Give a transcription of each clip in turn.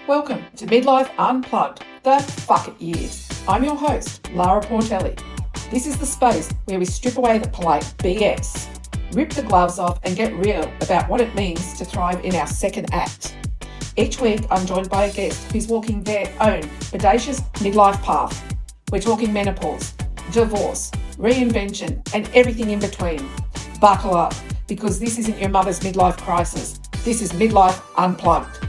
Welcome to Midlife Unplugged, the Fuck It Years. I'm your host, Lara Portelli. This is the space where we strip away the polite BS, rip the gloves off and get real about what it means to thrive in our second act. Each week, I'm joined by a guest who's walking their own audacious midlife path. We're talking menopause, divorce, reinvention, and everything in between. Buckle up, because this isn't your mother's midlife crisis. This is Midlife Unplugged.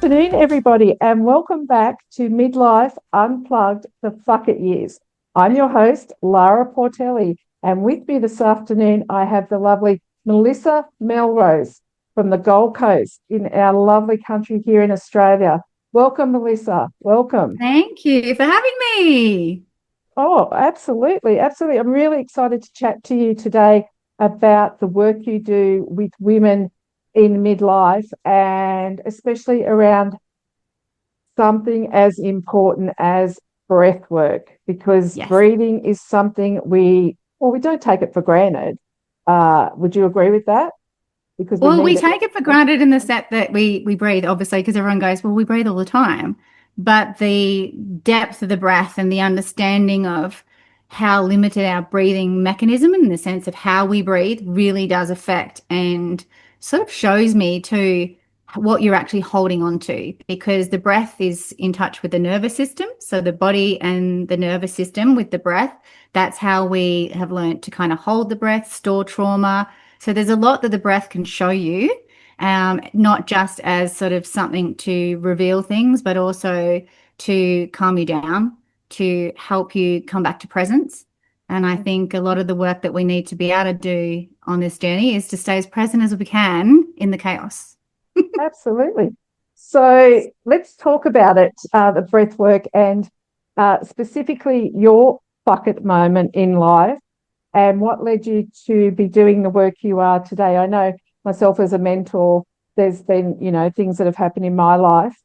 Good afternoon, everybody, and welcome back to Midlife Unplugged, the Fuck It Years. I'm your host, Lara Portelli, and with me this afternoon, I have the lovely Melissa Melrose from the Gold Coast in our lovely country here in Australia. Welcome, Melissa. Welcome. Thank you for having me. Oh, absolutely. Absolutely. I'm really excited to chat to you today about the work you do with women in midlife, and especially around something as important as breath work, because Yes. breathing is something we don't take it for granted. Would you agree with that? Because We take it for granted in the set that we breathe, obviously, because everyone goes, well, we breathe all the time. But the depth of the breath and the understanding of how limited our breathing mechanism in the sense of how we breathe really does affect and sort of shows me to what you're actually holding on to, because the breath is in touch with the nervous system. So the body and the nervous system with the breath, that's how we have learned to kind of hold the breath, store trauma. So there's a lot that the breath can show you, not just as sort of something to reveal things, but also to calm you down, to help you come back to presence. And I think a lot of the work that we need to be able to do on this journey is to stay as present as we can in the chaos. Absolutely. So let's talk about it, the breath work, and specifically your bucket moment in life and what led you to be doing the work you are today. I know myself as a mentor, there's been, things that have happened in my life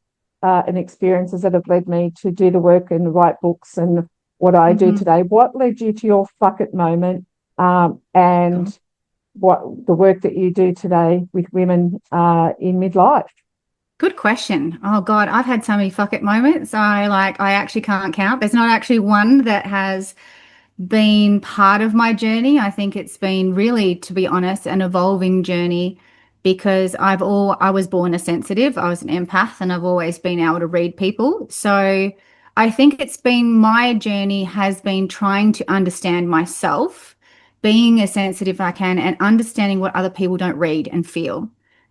and experiences that have led me to do the work and write books and what I do today. What led you to your bucket moment and what the work that you do today with women in midlife? Good question. Oh God, I've had so many fuck it moments. I actually can't count. There's not actually one that has been part of my journey. I think it's been really, to be honest, an evolving journey, because I was born a sensitive. I was an empath, and I've always been able to read people. So I think my journey has been trying to understand myself, being as sensitive as I can, and understanding what other people don't read and feel.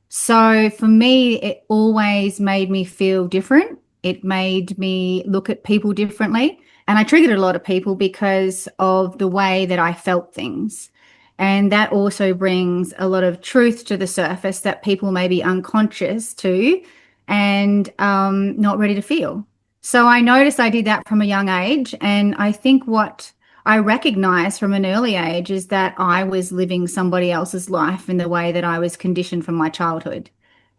So for me, it always made me feel different. It made me look at people differently. And I triggered a lot of people because of the way that I felt things. And that also brings a lot of truth to the surface that people may be unconscious to and not ready to feel. So I noticed I did that from a young age. And I think what I recognized from an early age is that I was living somebody else's life in the way that I was conditioned from my childhood.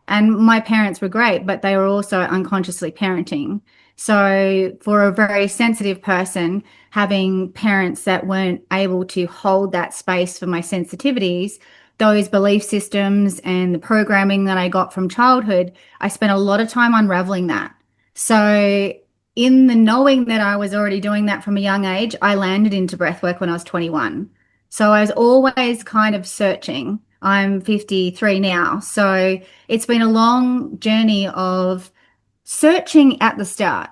And my parents were great, but they were also unconsciously parenting. So for a very sensitive person, having parents that weren't able to hold that space for my sensitivities, those belief systems and the programming that I got from childhood, I spent a lot of time unraveling that. So in the knowing that I was already doing that from a young age, I landed into breathwork when I was 21. So I was always kind of searching. I'm 53 now. So it's been a long journey of searching at the start.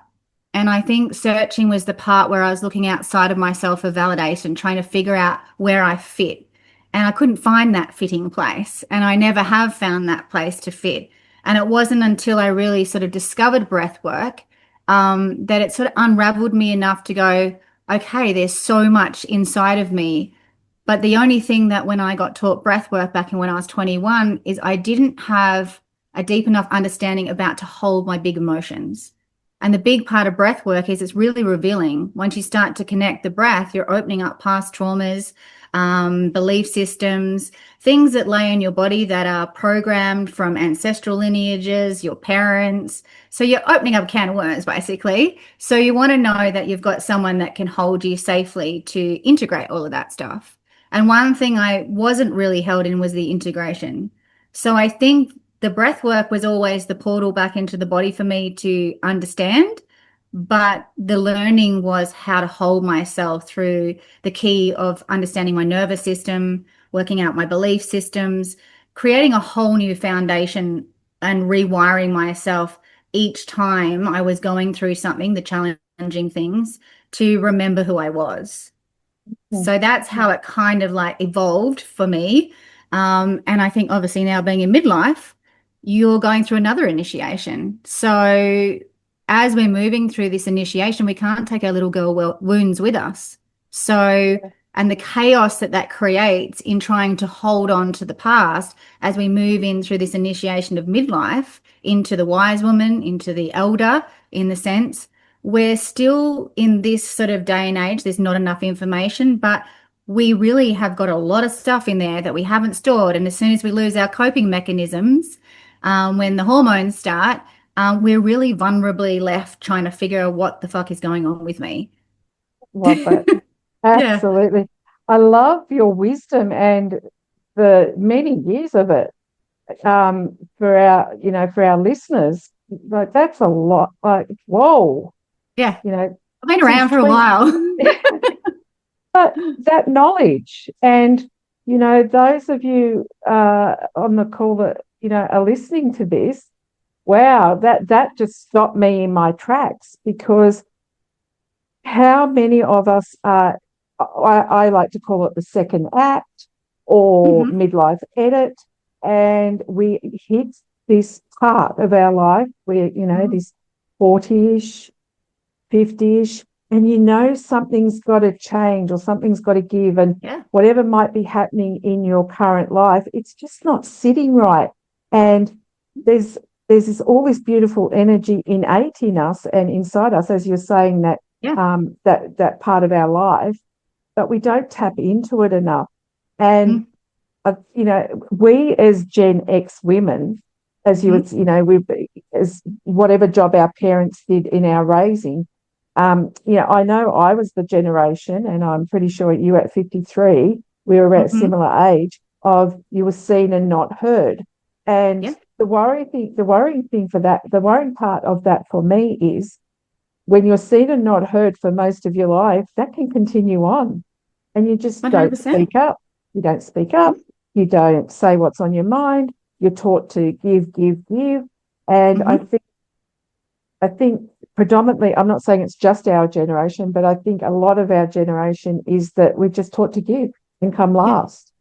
And I think searching was the part where I was looking outside of myself for validation, trying to figure out where I fit. And I couldn't find that fitting place. And I never have found that place to fit. And it wasn't until I really sort of discovered breath work that it sort of unraveled me enough to go, okay, there's so much inside of me. But the only thing that when I got taught breath work back when I was 21 is I didn't have a deep enough understanding about to hold my big emotions. And the big part of breath work is it's really revealing. Once you start to connect the breath, you're opening up past traumas, belief systems, things that lay in your body that are programmed from ancestral lineages, your parents. So you're opening up a can of worms, basically. So you want to know that you've got someone that can hold you safely to integrate all of that stuff. And one thing I wasn't really held in was the integration. So I think the breath work was always the portal back into the body for me to understand. But the learning was how to hold myself through the key of understanding my nervous system, working out my belief systems, creating a whole new foundation and rewiring myself each time I was going through something, the challenging things, to remember who I was. So that's how it kind of like evolved for me. And I think obviously now being in midlife, you're going through another initiation. So as we're moving through this initiation, we can't take our little girl wounds with us. So, and the chaos that that creates in trying to hold on to the past as we move in through this initiation of midlife into the wise woman, into the elder, in the sense, we're still in this sort of day and age, there's not enough information, but we really have got a lot of stuff in there that we haven't stored. And as soon as we lose our coping mechanisms, when the hormones start, we're really vulnerably left trying to figure out what the fuck is going on with me. Love that. Yeah. Absolutely. I love your wisdom and the many years of it for our listeners. Like that's a lot. Like, whoa, Yeah. I've been around for a while. But that knowledge and, those of you on the call that, are listening to this, wow, that just stopped me in my tracks, because how many of us are, I like to call it the second act or midlife edit, and we hit this part of our life where, this 40-ish, 50-ish, and something's got to change or something's got to give, and whatever might be happening in your current life, it's just not sitting right. And there's all this beautiful energy innate in us and inside us, as you're saying, that that part of our life, but we don't tap into it enough. And we as Gen X women, as you would, we as whatever job our parents did in our raising. I know I was the generation, and I'm pretty sure you at 53, we were at a similar age, of you were seen and not heard. And the worrying part of that for me is when you're seen and not heard for most of your life, that can continue on. And you just 100%. don't speak up. You don't speak up. You don't say what's on your mind. You're taught to give. And I think predominantly, I'm not saying it's just our generation, but I think a lot of our generation is that we're just taught to give and come last.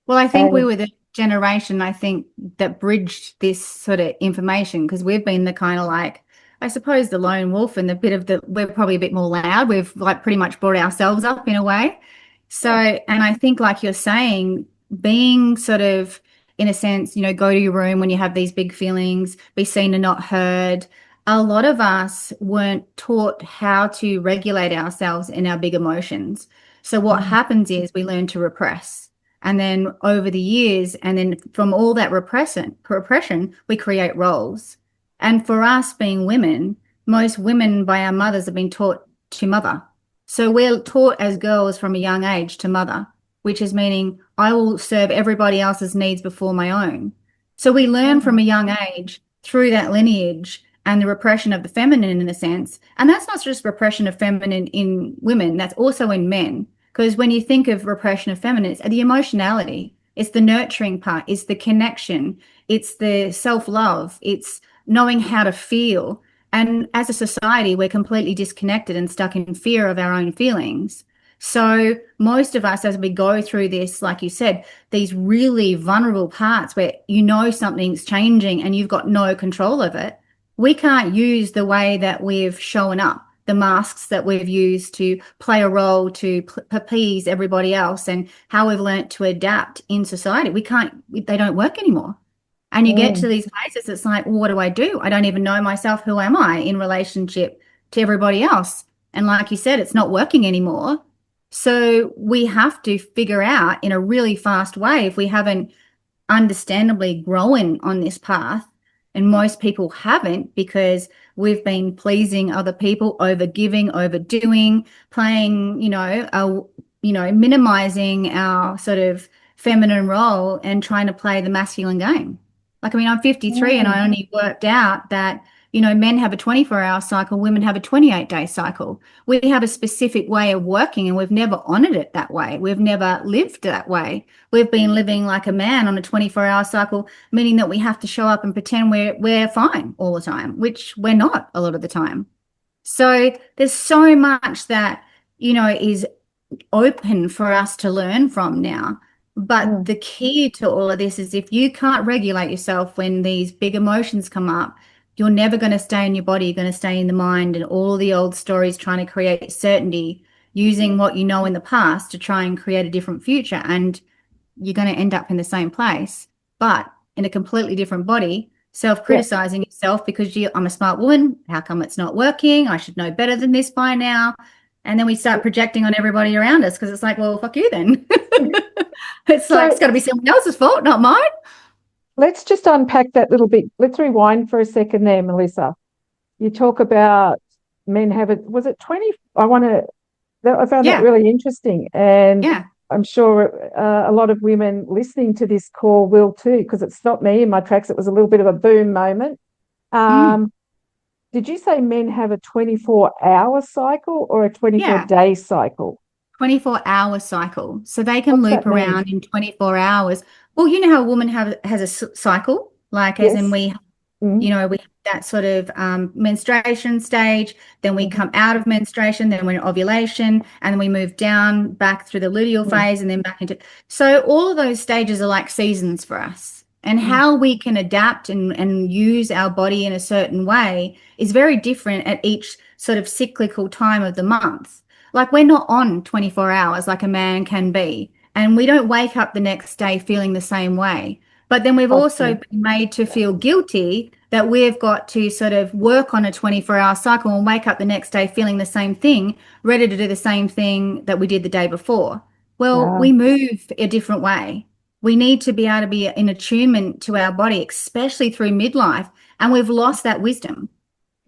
Well, I think we were the generation, I think, that bridged this sort of information, because we've been the kind of like, I suppose, the lone wolf and we're probably a bit more loud. We've like pretty much brought ourselves up in a way. So, and I think like you're saying, being sort of, in a sense, go to your room when you have these big feelings, be seen and not heard. A lot of us weren't taught how to regulate ourselves in our big emotions. So what happens is we learn to repress. And then over the years, and then from all that repression, we create roles. And for us being women, most women by our mothers have been taught to mother. So we're taught as girls from a young age to mother, which is meaning I will serve everybody else's needs before my own. So we learn from a young age through that lineage and the repression of the feminine, in a sense. And that's not just repression of feminine in women, that's also in men. Because when you think of repression of feminine, it's the emotionality, it's the nurturing part, it's the connection, it's the self-love, it's knowing how to feel. And as a society, we're completely disconnected and stuck in fear of our own feelings. So most of us, as we go through this, like you said, these really vulnerable parts where something's changing and you've got no control of it, we can't use the way that we've shown up, the masks that we've used to play a role to appease everybody else, and how we've learnt to adapt in society. They don't work anymore. And you get to these places, it's like, well, what do? I don't even know myself. Who am I in relationship to everybody else? And like you said, it's not working anymore. So we have to figure out in a really fast way, if we haven't understandably grown on this path, and most people haven't, because we've been pleasing other people, over giving, overdoing, playing, minimizing our sort of feminine role and trying to play the masculine game. Like, I mean, I'm 53 and I only worked out that, men have a 24-hour cycle, women have a 28-day cycle. We have a specific way of working and we've never honored it that way. We've never lived that way. We've been living like a man on a 24-hour cycle, meaning that we have to show up and pretend we're fine all the time, which we're not a lot of the time. So there's so much that, is open for us to learn from now. But the key to all of this is if you can't regulate yourself when these big emotions come up, you're never going to stay in your body. You're going to stay in the mind and all the old stories trying to create certainty using what you know in the past to try and create a different future. And you're going to end up in the same place, but in a completely different body, self-criticizing yourself because I'm a smart woman. How come it's not working? I should know better than this by now. And then we start projecting on everybody around us because it's like, well, fuck you then. It's like, it's got to be someone else's fault, not mine. Let's just unpack that little bit. Let's rewind for a second there, Melissa. You talk about men have it. Was it 20? I found that really interesting. And I'm sure a lot of women listening to this call will too, because it stopped me in my tracks. It was a little bit of a boom moment. Did you say men have a 24-hour cycle or a 24-day cycle? 24-hour cycle. So they can loop around in 24 hours. Well, you know how a woman has a cycle, like as in we have that sort of menstruation stage, then we come out of menstruation, then we're in ovulation, and then we move down back through the luteal phase and then back into. So all of those stages are like seasons for us. And how we can adapt and use our body in a certain way is very different at each sort of cyclical time of the month. Like we're not on 24 hours like a man can be. And we don't wake up the next day feeling the same way. But then we've also been made to feel guilty that we've got to sort of work on a 24-hour cycle and wake up the next day feeling the same thing, ready to do the same thing that we did the day before. Well, we move a different way. We need to be able to be in attunement to our body, especially through midlife. And we've lost that wisdom.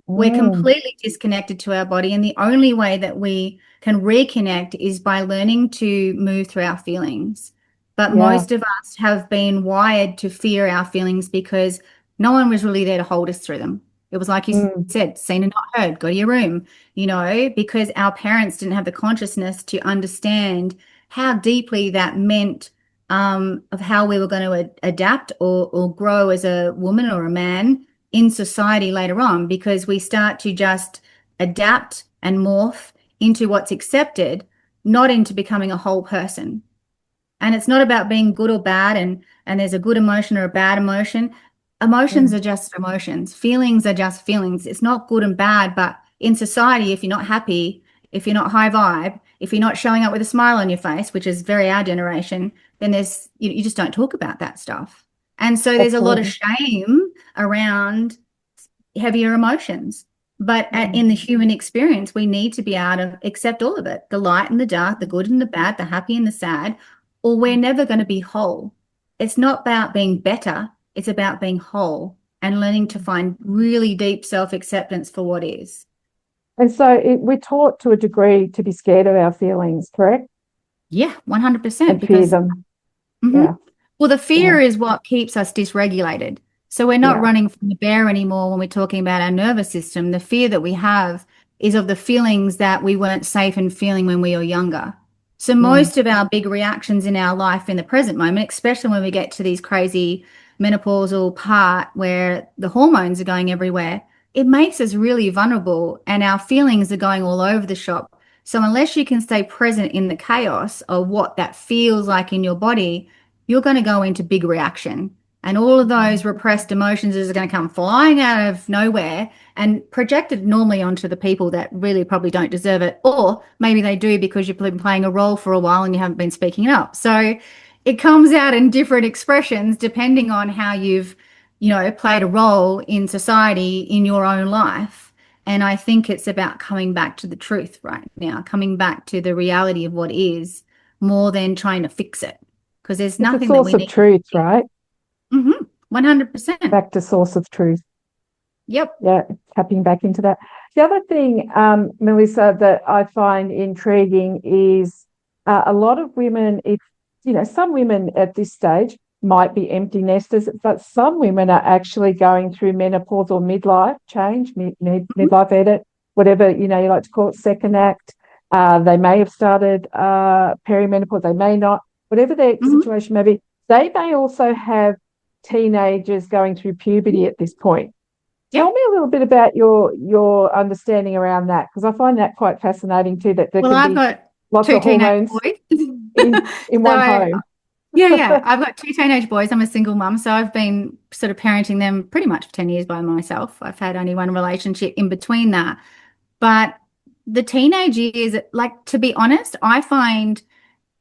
We're completely disconnected to our body. And the only way that we can reconnect is by learning to move through our feelings. But most of us have been wired to fear our feelings because no one was really there to hold us through them. It was like you said, seen and not heard, go to your room, because our parents didn't have the consciousness to understand how deeply that meant of how we were going to adapt or grow as a woman or a man in society later on, because we start to just adapt and morph into what's accepted, not into becoming a whole person. And it's not about being good or bad and there's a good emotion or a bad emotion. Emotions are just emotions. Feelings are just feelings. It's not good and bad, but in society, if you're not happy, if you're not high vibe, if you're not showing up with a smile on your face, which is very our generation, then there's you just don't talk about that stuff. And so there's a lot of shame around heavier emotions. But in the human experience, we need to be able to accept all of it, the light and the dark, the good and the bad, the happy and the sad, or we're never going to be whole. It's not about being better. It's about being whole and learning to find really deep self-acceptance for what is. And so we're taught to a degree to be scared of our feelings, correct? Yeah, 100%. And fear them. Well, the fear is what keeps us dysregulated. So we're not running from the bear anymore when we're talking about our nervous system. The fear that we have is of the feelings that we weren't safe in feeling when we were younger. So most of our big reactions in our life in the present moment, especially when we get to these crazy menopausal part where the hormones are going everywhere, it makes us really vulnerable and our feelings are going all over the shop. So unless you can stay present in the chaos of what that feels like in your body, you're going to go into big reaction. And all of those repressed emotions are going to come flying out of nowhere and projected normally onto the people that really probably don't deserve it. Or maybe they do because you've been playing a role for a while and you haven't been speaking up. So it comes out in different expressions depending on how you've, played a role in society in your own life. And I think it's about coming back to the truth right now, coming back to the reality of what is more than trying to fix it. Because there's nothing that we need. It's a source of truth, right? 100%. Back to source of truth. Yep. Yeah, tapping back into that. The other thing, Melissa, that I find intriguing is a lot of women, some women at this stage might be empty nesters, but some women are actually going through menopause or midlife change, midlife edit, whatever, you like to call it, second act. They may have started perimenopause, they may not, whatever their situation may be. They may also have teenagers going through puberty at this point. Tell me a little bit about your understanding around that, because I find that quite fascinating too, that there Well, can I've be got lots two of teenage hormones boys. in one home. Yeah. I've got two teenage boys. I'm a single mum, so I've been sort of parenting them pretty much for 10 years by myself. I've had only one relationship in between that. But the teenage years, like, to be honest, I find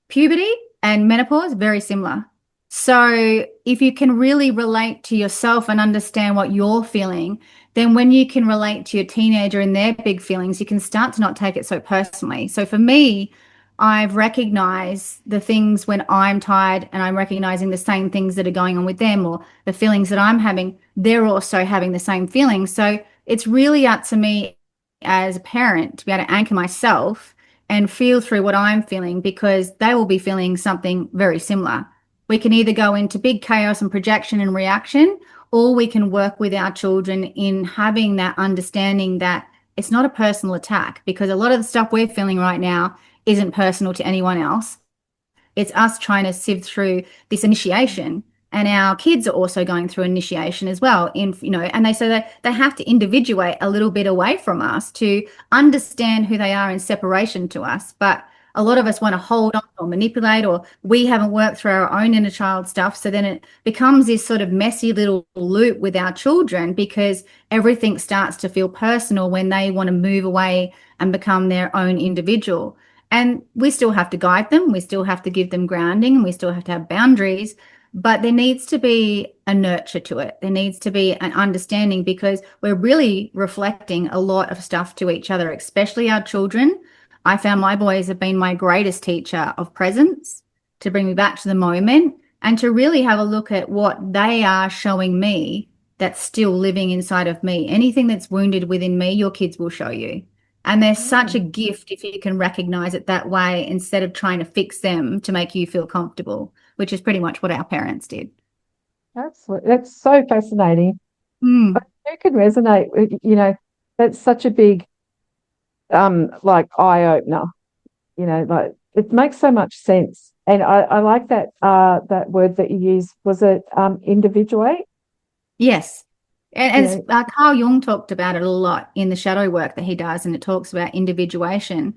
puberty and menopause very similar. So if you can really relate to yourself and understand what you're feeling, then when you can relate to your teenager and their big feelings, you can start to not take it so personally. So for me, I've recognized the things when I'm tired and I'm recognizing the same things that are going on with them, or the feelings that I'm having, they're also having the same feelings. So it's really up to me as a parent to be able to anchor myself and feel through what I'm feeling, because they will be feeling something very similar. We can either go into big chaos and projection and reaction, or we can work with our children in having that understanding that it's not a personal attack, because a lot of the stuff we're feeling right now isn't personal to anyone else. It's us trying to sift through this initiation, and our kids are also going through initiation as well, and they have to individuate a little bit away from us to understand who they are in separation to us. But a lot of us want to hold on or manipulate, or we haven't worked through our own inner child stuff. So then it becomes this sort of messy little loop with our children, because everything starts to feel personal when they want to move away and become their own individual. And we still have to guide them. We still have to give them grounding, and we still have to have boundaries. But there needs to be a nurture to it. There needs to be an understanding, because we're really reflecting a lot of stuff to each other, especially our children. I found my boys have been my greatest teacher of presence, to bring me back to the moment and to really have a look at what they are showing me that's still living inside of me. Anything that's wounded within me, your kids will show you. And there's such a gift if you can recognize it that way, instead of trying to fix them to make you feel comfortable, which is pretty much what our parents did. Absolutely. That's so fascinating. Mm. I can resonate with, that's such a big like eye opener, like it makes so much sense. And I like that that word that you used. Was it individuate? Yes. And as Carl Jung talked about it a lot in the shadow work that he does, and it talks about individuation.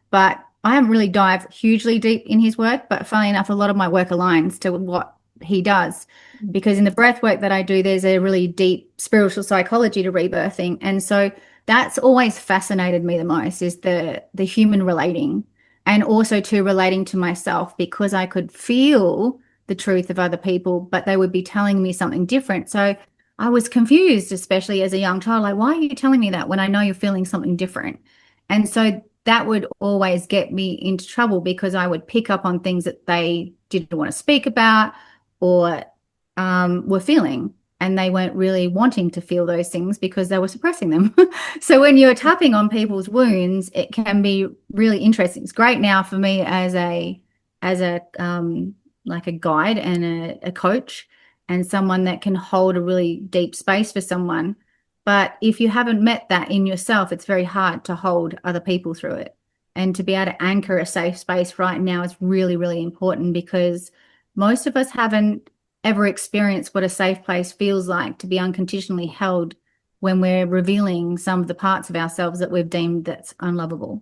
But I haven't really dived hugely deep in his work, but funnily enough, a lot of my work aligns to what he does, because in the breath work that I do, there's a really deep spiritual psychology to rebirthing. And so that's always fascinated me the most, is the human relating, and also to relating to myself, because I could feel the truth of other people, but they would be telling me something different. So I was confused, especially as a young child, like, why are you telling me that when I know you're feeling something different? And so that would always get me into trouble, because I would pick up on things that they didn't want to speak about, or were feeling, and they weren't really wanting to feel those things because they were suppressing them. So when you're tapping on people's wounds, it can be really interesting. It's great now for me as a like a guide and a coach, and someone that can hold a really deep space for someone. But if you haven't met that in yourself, it's very hard to hold other people through it. And to be able to anchor a safe space right now is really, really important, because most of us haven't ever experienced what a safe place feels like, to be unconditionally held when we're revealing some of the parts of ourselves that we've deemed that's unlovable.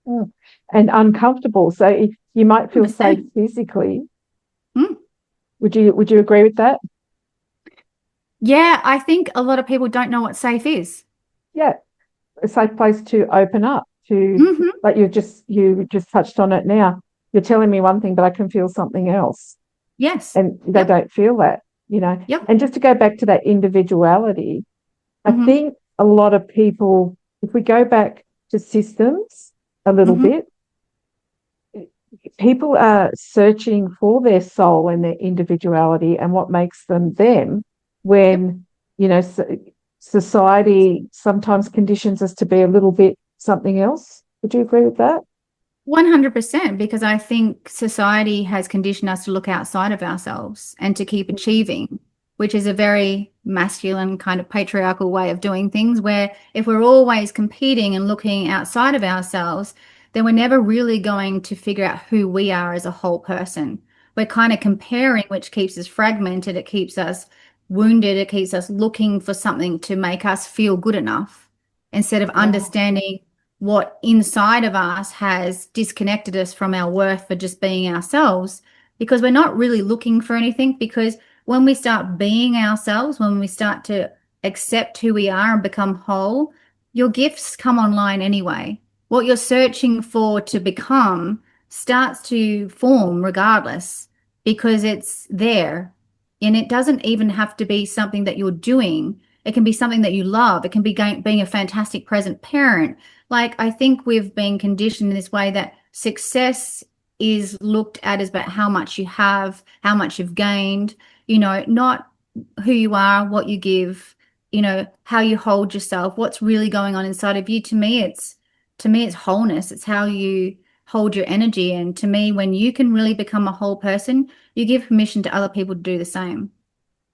And uncomfortable. So if you might feel safe physically. Would you agree with that? Yeah, I think a lot of people don't know what safe is. Yeah, a safe place to open up to, like you just touched on it now. You're telling me one thing, but I can feel something else. Yes. And they don't feel that, Yep. And just to go back to that individuality, I think a lot of people, if we go back to systems a little bit, people are searching for their soul and their individuality and what makes them them, when, society sometimes conditions us to be a little bit something else. Would you agree with that? 100%, because I think society has conditioned us to look outside of ourselves and to keep achieving, which is a very masculine kind of patriarchal way of doing things, where if we're always competing and looking outside of ourselves, then we're never really going to figure out who we are as a whole person. We're kind of comparing, which keeps us fragmented, it keeps us wounded, it keeps us looking for something to make us feel good enough instead of Yeah. understanding what inside of us has disconnected us from our worth for just being ourselves, because we're not really looking for anything. Because when we start being ourselves, when we start to accept who we are and become whole, your gifts come online anyway. What you're searching for to become starts to form regardless, because it's there. And it doesn't even have to be something that you're doing. It can be something that you love. It can be being a fantastic present parent. Like, I think we've been conditioned in this way that success is looked at as about how much you have, how much you've gained, not who you are, what you give, how you hold yourself, what's really going on inside of you. To me, it's wholeness. It's how you hold your energy. And to me, when you can really become a whole person, you give permission to other people to do the same.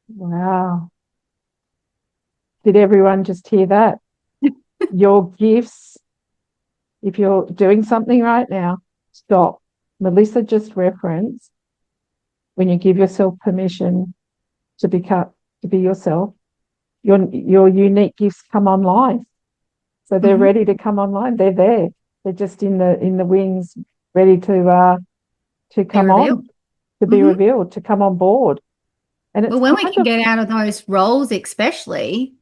Wow. Did everyone just hear that? Your gifts, if you're doing something right now, stop. Melissa just referenced when you give yourself permission to be yourself, your unique gifts come online. So they're ready to come online. They're there. They're just in the wings, ready to Be come revealed. on, to be revealed, to come on board. And it's Well, when we kind can of, get out of those roles, especially,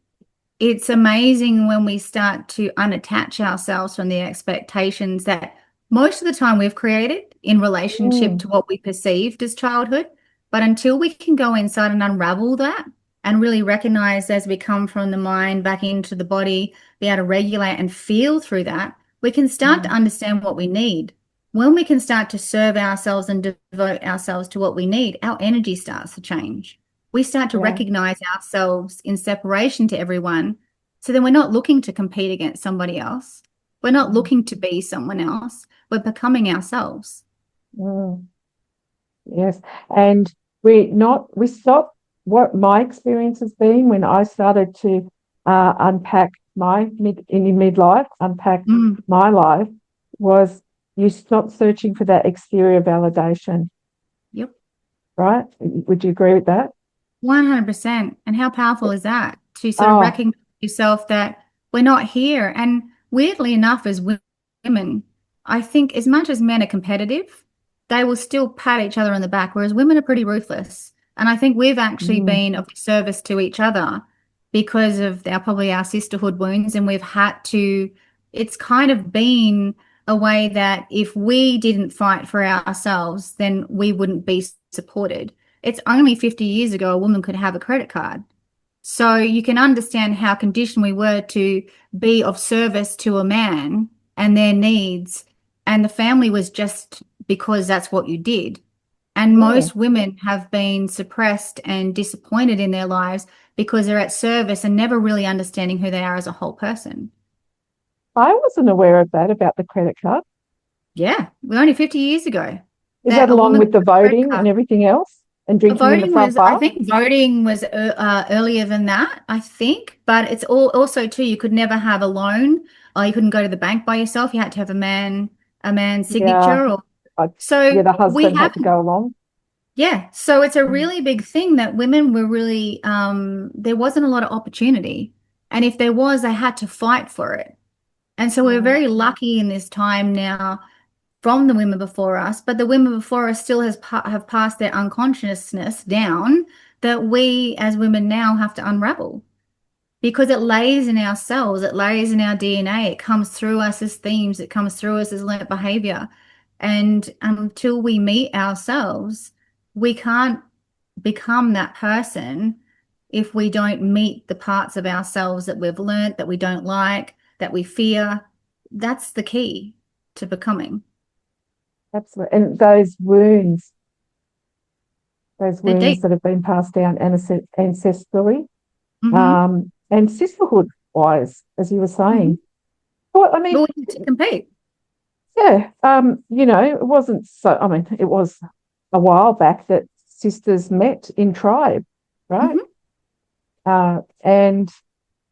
it's amazing when we start to unattach ourselves from the expectations that most of the time we've created in relationship to what we perceived as childhood. But until we can go inside and unravel that and really recognize as we come from the mind back into the body, be able to regulate and feel through that, we can start to understand what we need. When we can start to serve ourselves and devote ourselves to what we need, our energy starts to change. We start to yeah, recognize ourselves in separation to everyone. So then we're not looking to compete against somebody else. We're not looking to be someone else. We're becoming ourselves. mm, yes. And we stopped. What my experience has been when I started to unpack in midlife, unpack Mm, my life, was you stop searching for that exterior validation, yep. right? Would you agree with that? 100%. And how powerful is that to sort of Oh, recognize yourself that we're not here? And weirdly enough, as women, I think as much as men are competitive, they will still pat each other on the back, whereas women are pretty ruthless. And I think we've actually mm, been of service to each other because of probably our sisterhood wounds. And we've had to, it's kind of been a way that if we didn't fight for ourselves, then we wouldn't be supported. It's only 50 years ago a woman could have a credit card. So you can understand how conditioned we were to be of service to a man and their needs. And the family was just because that's what you did. And yeah. most women have been suppressed and disappointed in their lives because they're at service and never really understanding who they are as a whole person. I wasn't aware of that about the credit card. Yeah, we're only 50 years ago Is that that a along woman with could the have a credit voting and card. everything else and drinking in the front I bar? think voting was earlier than that, I think, but it's also too, you could never have a loan or you couldn't go to the bank by yourself. You had to have a man's Yeah, signature or I, yeah, so the we husband had have, to go along. yeah. So it's a Mm, really big thing that women were really, there wasn't a lot of opportunity. And if there was, they had to fight for it. And so we're mm, very lucky in this time now from the women before us, but the women before us still have passed their unconsciousness down that we as women now have to unravel because it lays in our cells, it lays in our DNA, it comes through us as themes, it comes through us as learnt behavior. And until we meet ourselves, we can't become that person if we don't meet the parts of ourselves that we've learnt, that we don't like, that we fear. That's the key to becoming. absolutely. And those They're wounds deep. that have been passed down ancestrally, Hmm. and sisterhood wise, as you were Hmm. saying. Well, I mean, But we need to compete. Yeah, it wasn't so, I mean, it was a while back that sisters met in tribe, right? And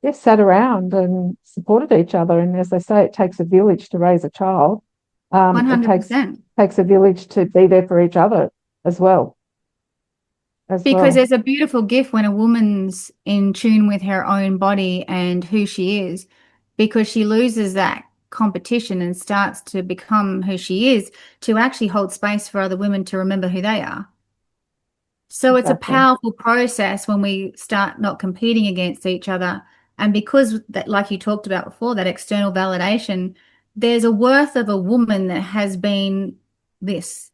they sat around and supported each other. And as they say, it takes a village to raise a child. It 100%. takes a village to be there for each other as well. Because there's a beautiful gift when a woman's in tune with her own body and who she is, because she loses that competition and starts to become who she is, to actually hold space for other women to remember who they are. So it's a Exactly. powerful process when we start not competing against each other. And because that, like you talked about before, that external validation, there's a worth of a woman that has been this.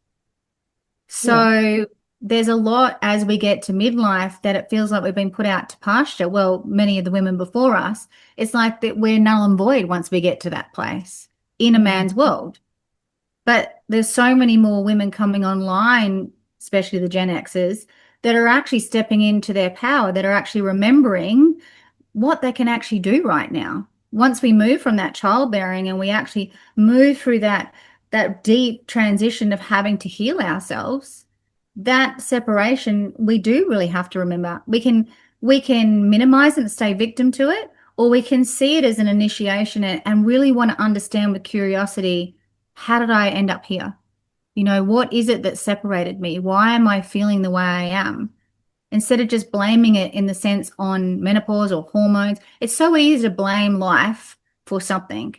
So there's a lot as we get to midlife that it feels like we've been put out to pasture. Well, many of the women before us, it's like that we're null and void once we get to that place in a man's world. But there's so many more women coming online, especially the Gen Xers, that are actually stepping into their power, that are actually remembering what they can actually do right now. Once we move from that childbearing and we actually move through that deep transition of having to heal ourselves, that separation, we do really have to remember. We can minimize it and stay victim to it, or we can see it as an initiation and really want to understand with curiosity, how did I end up here? What is it that separated me? Why am I feeling the way I am? Instead of just blaming it in the sense on menopause or hormones. It's so easy to blame life for something.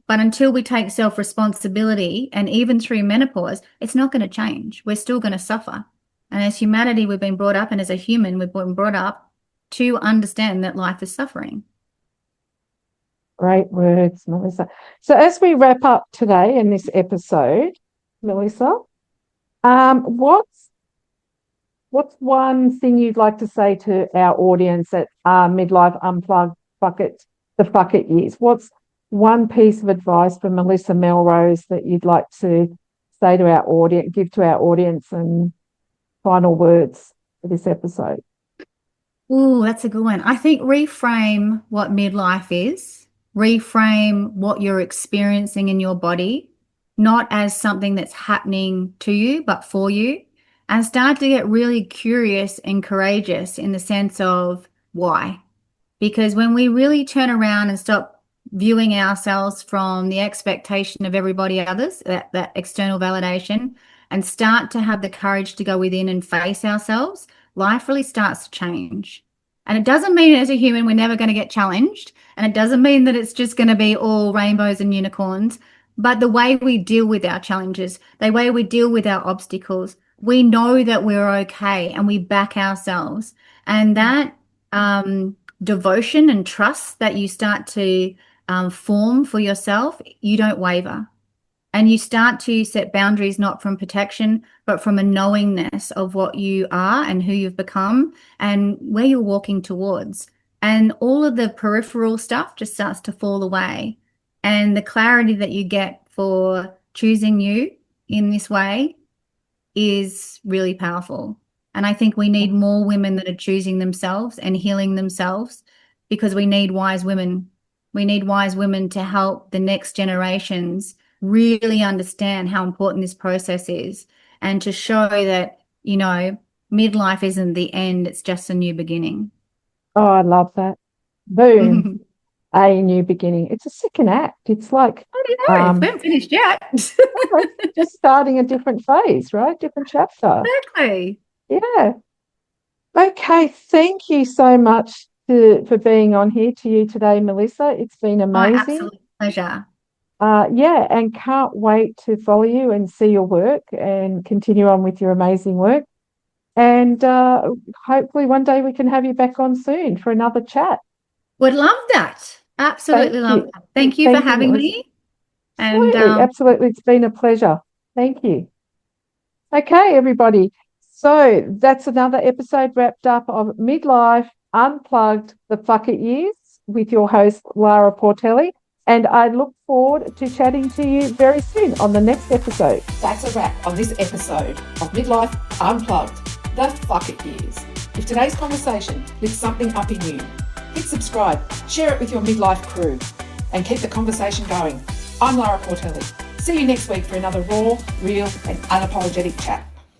But until we take self-responsibility, and even through menopause, it's not going to change. We're still going to suffer. And as humanity, we've been brought up, and as a human, we've been brought up to understand that life is suffering. Great words, Melissa. So as we wrap up today in this episode, Melissa, what's one thing you'd like to say to our audience at Midlife Unplugged the Fuck It years? What's one piece of advice from Melissa Melrose that you'd like to say to our audience, give to our audience, and final words for this episode? Oh, that's a good one. I think reframe what midlife is, reframe what you're experiencing in your body, not as something that's happening to you, but for you, and start to get really curious and courageous in the sense of why. Because when we really turn around and stop viewing ourselves from the expectation of everybody others, that external validation, and start to have the courage to go within and face ourselves, life really starts to change. And it doesn't mean as a human we're never going to get challenged, and it doesn't mean that it's just going to be all rainbows and unicorns, but the way we deal with our challenges, the way we deal with our obstacles, we know that we're okay and we back ourselves. And that devotion and trust that you start to form for yourself, you don't waver. And you start to set boundaries, not from protection, but from a knowingness of what you are and who you've become and where you're walking towards. And all of the peripheral stuff just starts to fall away. And the clarity that you get for choosing you in this way is really powerful. And I think we need more women that are choosing themselves and healing themselves, because we need wise women. We need wise women to help the next generations really understand how important this process is, and to show that, midlife isn't the end, it's just a new beginning. Oh, I love that. Boom. A new beginning. It's a second act. It's like We haven't finished yet. just starting a different phase, right? Different chapter. Exactly. Yeah. Okay. Thank you so much for being on here to you today, Melissa. It's been amazing. My absolute pleasure. And can't wait to follow you and see your work and continue on with your amazing work. And hopefully one day we can have you back on soon for another chat. Would love that. Absolutely love that. Thank you for having me. Absolutely, absolutely. It's been a pleasure. Thank you. Okay, everybody. So that's another episode wrapped up of Midlife Unplugged the Fuck It years with your host, Lara Portelli. And I look forward to chatting to you very soon on the next episode. That's a wrap on this episode of Midlife Unplugged, the Fuck It years. If today's conversation lifts something up in you, hit subscribe, share it with your midlife crew, and keep the conversation going. I'm Lara Portelli. See you next week for another raw, real, and unapologetic chat.